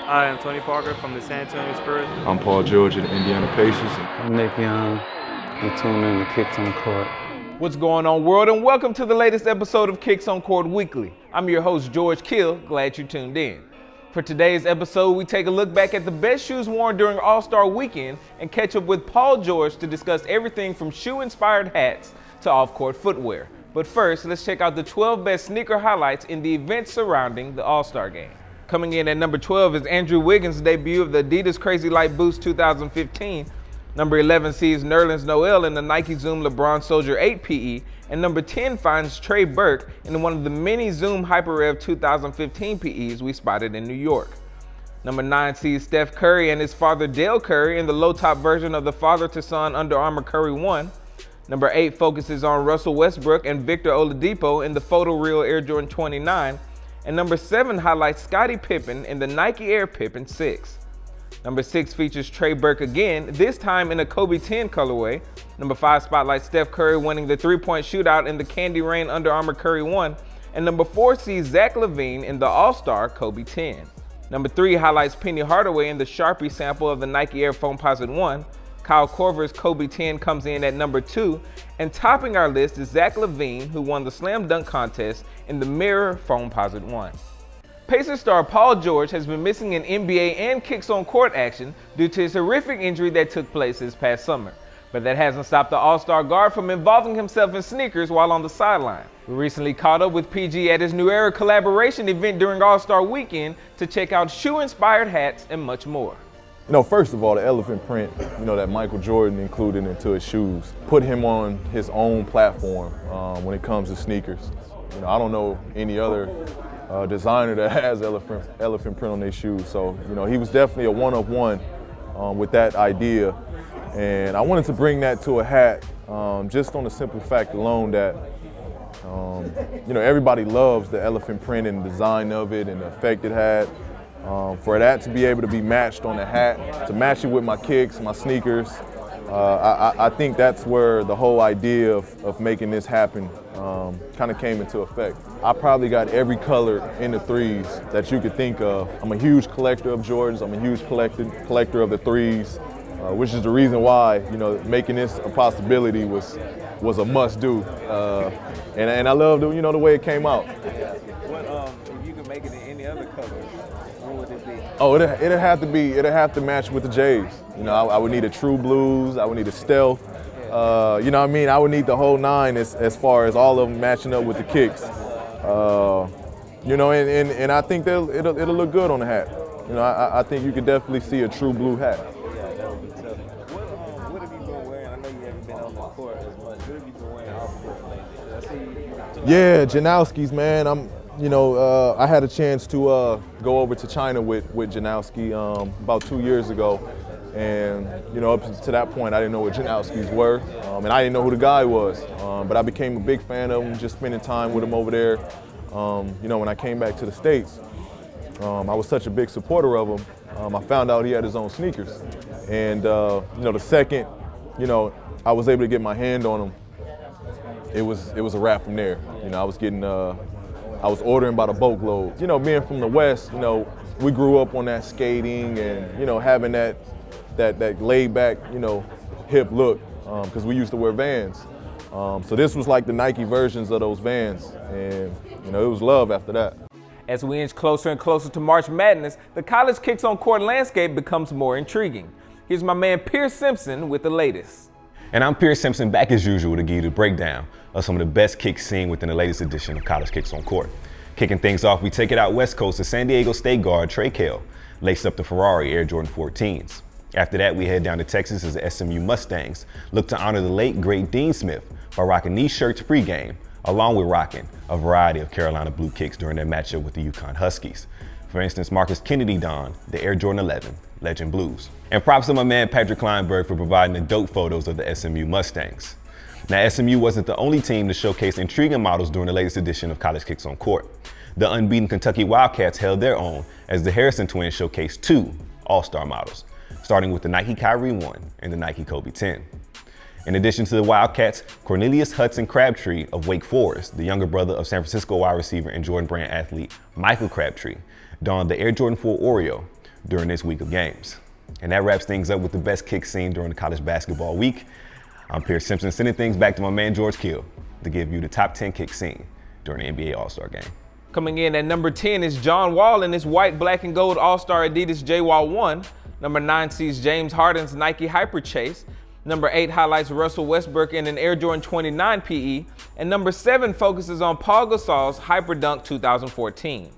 I am Tony Parker from the San Antonio Spurs. I'm Paul George of the Indiana Pacers. I'm Nick Young. You tune in to Kicks on Court. What's going on, world, and welcome to the latest episode of Kicks on Court Weekly. I'm your host, George Kill. Glad you tuned in. For today's episode, we take a look back at the best shoes worn during All-Star Weekend and catch up with Paul George to discuss everything from shoe-inspired hats to off-court footwear. But first, let's check out the 12 best sneaker highlights in the events surrounding the All-Star Game. Coming in at number 12 is Andrew Wiggins' debut of the Adidas Crazy Light Boost 2015. Number 11 sees Nerlens Noel in the Nike Zoom LeBron Soldier 8 PE, and number 10 finds Trey Burke in one of the many Zoom HyperRev 2015 PEs we spotted in New York. Number 9 sees Steph Curry and his father Dale Curry in the low-top version of the father-to-son Under Armour Curry 1. Number 8 focuses on Russell Westbrook and Victor Oladipo in the Photo Real Air Jordan 29. And number 7 highlights Scottie Pippen in the Nike Air Pippen 6. Number 6 features Trey Burke again, this time in a Kobe 10 colorway. Number 5 spotlights Steph Curry winning the three-point shootout in the Candy Rain Under Armour Curry 1. And number 4 sees Zach LaVine in the All-Star Kobe 10. Number 3 highlights Penny Hardaway in the Sharpie sample of the Nike Air Foamposite 1. Kyle Korver's Kobe 10 comes in at number 2, and topping our list is Zach LaVine, who won the Slam Dunk Contest in the Mirror Foamposite 1. Pacers star Paul George has been missing in NBA and Kicks on Court action due to his horrific injury that took place this past summer. But that hasn't stopped the All-Star guard from involving himself in sneakers while on the sideline. We recently caught up with PG at his New Era collaboration event during All-Star Weekend to check out shoe-inspired hats and much more. You know, first of all, the elephant print, that Michael Jordan included into his shoes, put him on his own platform when it comes to sneakers. I don't know any other designer that has elephant print on their shoes. So, he was definitely a one-of-one with that idea. And I wanted to bring that to a hat just on the simple fact alone that, everybody loves the elephant print and the design of it and the effect it had. For that to be able to be matched on the hat, to match it with my kicks, my sneakers, I think that's where the whole idea of making this happen kind of came into effect. I probably got every color in the threes that you could think of. I'm a huge collector of Jordans. I'm a huge collector of the threes, which is the reason why making this a possibility was a must-do. And I love the the way it came out. If you could make it in any other color, what would it be? Oh, it'd have to match with the J's. I would need a true blues. I would need a stealth. I would need the whole nine as far as all of them matching up with the kicks. And I think it'll look good on the hat. I think you could definitely see a true blue hat. Yeah, that would be tough. What have you been wearing? I know you haven't been on the court as much. What have you been wearing off the court lately? Yeah, Janoski's, man. I had a chance to go over to China with Janoski about 2 years ago. And, up to that point, I didn't know what Janoski's were. And I didn't know who the guy was. But I became a big fan of him, just spending time with him over there. When I came back to the States, I was such a big supporter of him. I found out he had his own sneakers. And, the second, I was able to get my hand on them, it was a wrap from there. I was ordering by the boatload. Being from the West, we grew up on that skating and, having that laid back, hip look, because we used to wear Vans. So this was like the Nike versions of those Vans. And, it was love after that. As we inch closer and closer to March Madness, the college Kicks on Court landscape becomes more intriguing. Here's my man Pierce Simpson with the latest. And I'm Pierce Simpson, back as usual to give you the breakdown of some of the best kicks seen within the latest edition of College Kicks on Court. Kicking things off, we take it out west coast to San Diego State guard Trey Kell, laced up the Ferrari Air Jordan 14s. After that, we head down to Texas as the SMU Mustangs look to honor the late, great Dean Smith by rocking these shirts pregame, along with rocking a variety of Carolina blue kicks during their matchup with the UConn Huskies. For instance, Marcus Kennedy donned the Air Jordan 11 Legend Blues. And props to my man Patrick Kleinberg for providing the dope photos of the SMU Mustangs. Now, SMU wasn't the only team to showcase intriguing models during the latest edition of College Kicks on Court. The unbeaten Kentucky Wildcats held their own as the Harrison twins showcased 2 All-Star models, starting with the Nike Kyrie 1 and the Nike Kobe 10. In addition to the Wildcats, Cornelius Hudson Crabtree of Wake Forest, the younger brother of San Francisco wide receiver and Jordan Brand athlete Michael Crabtree, donned the Air Jordan 4 Oreo, during this week of games. And that wraps things up with the best kick seen during the college basketball week. I'm Pierce Simpson, sending things back to my man George Kill to give you the top 10 kicks seen during the NBA All-Star Game. Coming in at number 10 is John Wall in his white, black, and gold All-Star Adidas J-Wall 1. Number 9 sees James Harden's Nike Hyper Chase. Number 8 highlights Russell Westbrook in an Air Jordan 29 PE. And number 7 focuses on Paul Gasol's Hyper Dunk 2014.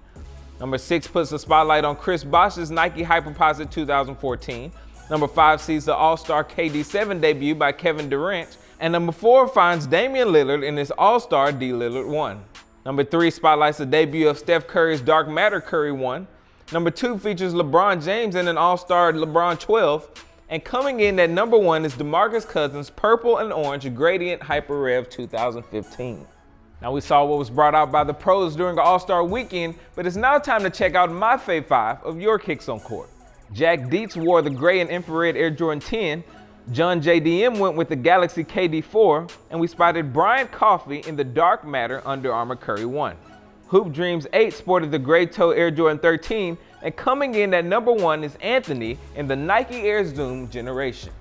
Number 6 puts a spotlight on Chris Bosh's Nike Hyperposit 2014. Number 5 sees the All-Star KD7 debut by Kevin Durant. And number 4 finds Damian Lillard in his All-Star D Lillard 1. Number 3 spotlights the debut of Steph Curry's Dark Matter Curry 1. Number 2 features LeBron James in an All-Star LeBron 12. And coming in at number 1 is DeMarcus Cousins' Purple and Orange Gradient Hyper Rev 2015. Now, we saw what was brought out by the pros during the All-Star weekend, but it's now time to check out my Fave 5 of your kicks on court. Jack Dietz wore the gray and infrared Air Jordan 10. John JDM went with the Galaxy KD4, and we spotted Bryant Coffey in the Dark Matter Under Armour Curry 1. Hoop Dreams 8 sported the gray toe Air Jordan 13, and coming in at number 1 is Anthony in the Nike Air Zoom Generation.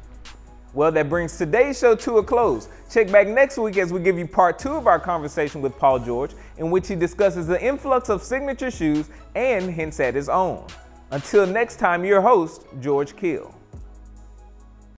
Well, that brings today's show to a close. Check back next week as we give you part 2 of our conversation with Paul George, in which he discusses the influx of signature shoes and hints at his own. Until next time, your host, George Kill.